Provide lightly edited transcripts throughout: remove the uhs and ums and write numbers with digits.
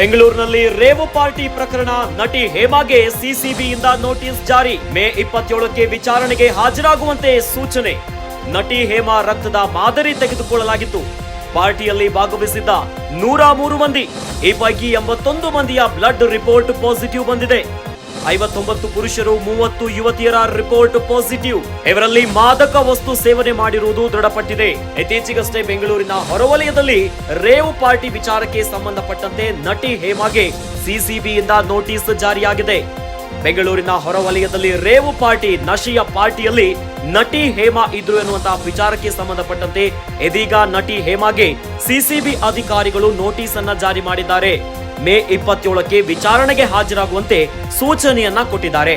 ಬೆಂಗಳೂರಿನಲ್ಲಿ ರೇವು ಪಾರ್ಟಿ ಪ್ರಕರಣ. ನಟಿ ಹೇಮಾಗೆ ಸಿಸಿಬಿಯಿಂದ ನೋಟಿಸ್ ಜಾರಿ. ಮೇ 27ಕ್ಕೆ ವಿಚಾರಣೆಗೆ ಹಾಜರಾಗುವಂತೆ ಸೂಚನೆ. ನಟಿ ಹೇಮಾ ರಕ್ತದ ಮಾದರಿ ತೆಗೆದುಕೊಳ್ಳಲಾಗಿತ್ತು. ಪಾರ್ಟಿಯಲ್ಲಿ ಭಾಗವಹಿಸಿದ್ದ 103 ಮಂದಿ, ಈ ಪೈಕಿ 81 ಮಂದಿಯ ಬ್ಲಡ್ ರಿಪೋರ್ಟ್ ಪಾಸಿಟಿವ್ ಬಂದಿದೆ. 59 ಪುರುಷರು, 30 ಯುವತಿಯರ ರಿಪೋರ್ಟ್ ಪಾಸಿಟಿವ್. ಇವರಲ್ಲಿ ಮಾದಕ ವಸ್ತು ಸೇವನೆ ಮಾಡಿರುವುದು ದೃಢಪಟ್ಟಿದೆ. ಇತ್ತೀಚೆಗಷ್ಟೇ ಬೆಂಗಳೂರಿನ ಹೊರವಲಯದಲ್ಲಿ ರೇವ್ ಪಾರ್ಟಿ ವಿಚಾರಕ್ಕೆ ಸಂಬಂಧಪಟ್ಟಂತೆ ನಟಿ ಹೇಮಾಗೆ ಸಿಸಿಬಿಯಿಂದ ನೋಟಿಸ್ ಜಾರಿಯಾಗಿದೆ. ಬೆಂಗಳೂರಿನ ಹೊರವಲಯದಲ್ಲಿ ರೇವ್ ಪಾರ್ಟಿ, ನಶೆಯ ಪಾರ್ಟಿಯಲ್ಲಿ ನಟಿ ಹೇಮಾ ಇದ್ರು ಎನ್ನುವಂತಹ ವಿಚಾರಕ್ಕೆ ಸಂಬಂಧಪಟ್ಟಂತೆ ಇದೀಗ ನಟಿ ಹೇಮಾಗೆ ಸಿಸಿಬಿ ಅಧಿಕಾರಿಗಳು ನೋಟಿಸ್ ಅನ್ನ ಜಾರಿ ಮಾಡಿದ್ದಾರೆ. ಮೇ 27ಕ್ಕೆ ವಿಚಾರಣೆಗೆ ಹಾಜರಾಗುವಂತೆ ಸೂಚನೆಯನ್ನ ಕೊಟ್ಟಿದ್ದಾರೆ.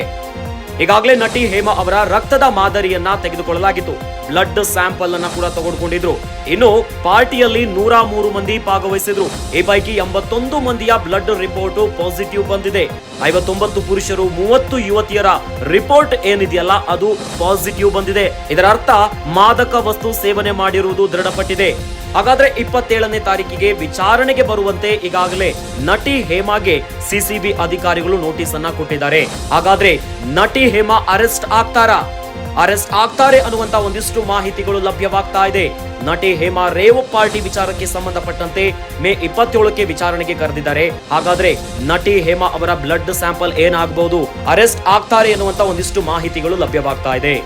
ಈಗಾಗಲೇ ನಟಿ ಹೇಮಾ ಅವರ ರಕ್ತದ ಮಾದರಿಯನ್ನ ತೆಗೆದುಕೊಳ್ಳಲಾಗಿತ್ತು. ಬ್ಲಡ್ ಸ್ಯಾಂಪಲ್ ಅನ್ನ ಕೂಡ ತೆಗೆದುಕೊಂಡಿದ್ರು. ಇನ್ನು ಪಾರ್ಟಿಯಲ್ಲಿ 103 ಮಂದಿ ಭಾಗವಹಿಸಿದ್ರು. ಈ ಪೈಕಿ 81 ಮಂದಿಯ ಬ್ಲಡ್ ರಿಪೋರ್ಟ್ ಪಾಸಿಟಿವ್ ಬಂದಿದೆ. 59 ಪುರುಷರು, 30 ಯುವತಿಯರ ರಿಪೋರ್ಟ್ ಏನಿದೆಯಲ್ಲ ಅದು ಪಾಸಿಟಿವ್ ಬಂದಿದೆ. ಇದರ ಅರ್ಥ ಮಾದಕ ವಸ್ತು ಸೇವನೆ ಮಾಡಿರುವುದು ದೃಢಪಟ್ಟಿದೆ. ಹಾಗಾದ್ರೆ 27ನೇ ತಾರೀಕಿಗೆ ವಿಚಾರಣೆಗೆ ಬರುವಂತೆ ಈಗಾಗಲೇ ನಟಿ ಹೇಮಾಗೆ ಸಿಸಿಬಿ ಅಧಿಕಾರಿಗಳು ನೋಟಿಸ್ ಅನ್ನ ಕೊಟ್ಟಿದ್ದಾರೆ. ಹಾಗಾದ್ರೆ ನಟಿ ಹೇಮಾ ಅರೆಸ್ಟ್ ಆಗ್ತಾರೆ ಅನ್ನುವಂತ ಒಂದಿಷ್ಟು ಮಾಹಿತಿಗಳು ಲಭ್ಯವಾಗ್ತಾ ಇದೆ. ನಟಿ ಹೇಮಾ ರೇವ್ ಪಾರ್ಟಿ ವಿಚಾರಕ್ಕೆ ಸಂಬಂಧಪಟ್ಟಂತೆ ಮೇ 27ಕ್ಕೆ ವಿಚಾರಣೆಗೆ ಕರೆದಿದ್ದಾರೆ. ಹಾಗಾದ್ರೆ ನಟಿ ಹೇಮಾ ಅವರ ಬ್ಲಡ್ ಸ್ಯಾಂಪಲ್ ಏನಾಗಬಹುದು, ಅರೆಸ್ಟ್ ಆಗ್ತಾರೆ ಎನ್ನುವಂತ ಒಂದಿಷ್ಟು ಮಾಹಿತಿಗಳು ಲಭ್ಯವಾಗ್ತಾ ಇದೆ.